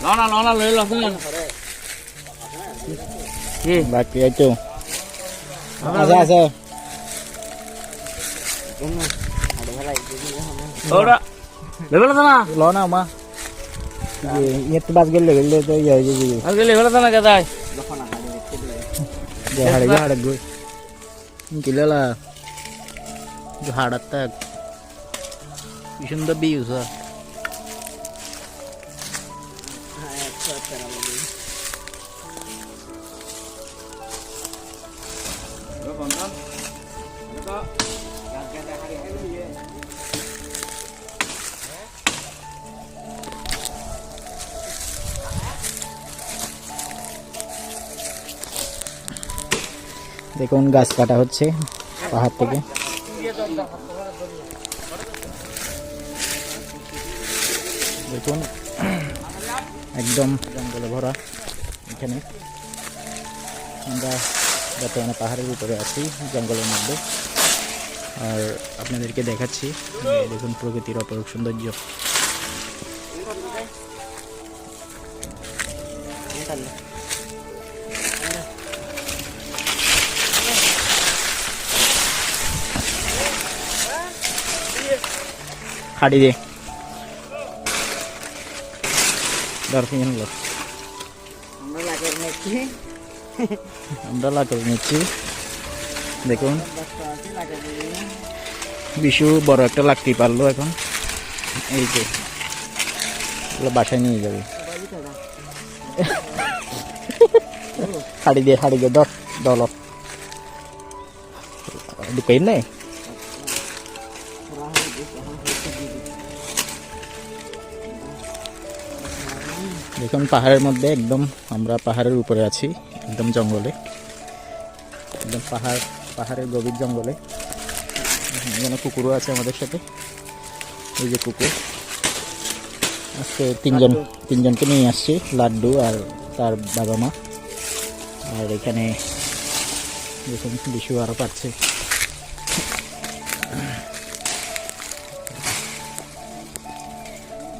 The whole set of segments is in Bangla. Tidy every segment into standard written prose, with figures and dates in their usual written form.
লনা লই লস না কি বাকি আইতো আছে আছে ওরা লেভেল না লনা মা এত বাজ গেলে তো ইয়ে হয়ে যাবে আজকে লেভেল না কেদাই হাড়ে গই কিলালা হাড়াত কি সুন্দর বিউস দেখুন গাছ কাটা হচ্ছে পাহাড় থেকে দেখুন একদম জঙ্গলে ভরা এখানে আমরা বর্তমানে পাহাড়ের উপরে আছি জঙ্গলের মধ্যে আর আপনাদেরকে দেখাচ্ছি দেখুন প্রকৃতির অপরূপ সৌন্দর্য খাড়ি দে আমরা লাগাই নিচ্ছি দেখুন বিশু বড় একটা লাকড়ি পারলো এখন এই যে বাসায় নিয়ে যাবে হাড়ি দিয়ে দল ঢুকাই নেই দেখুন পাহাড়ের মধ্যে একদম আমরা পাহাড়ের উপরে আছি একদম জঙ্গলে একদম পাহাড়ের গভীর জঙ্গলে এখানে কুকুরও আছে আমাদের সাথে এই যে কুকুর আজকে তিনজনকে নিয়ে আসছি লাড্ডু আর তার বাবা মা আর এখানে দেখুন বিশু আরও পাচ্ছে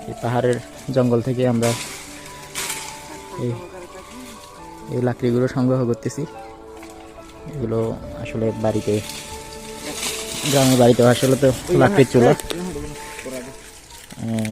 এই পাহাড়ের জঙ্গল থেকে আমরা এই লাকড়িগুলো সংগ্রহ করতেছি এগুলো আসলে গ্রামের বাড়িতে আসলে তো লাকড়ির চুলা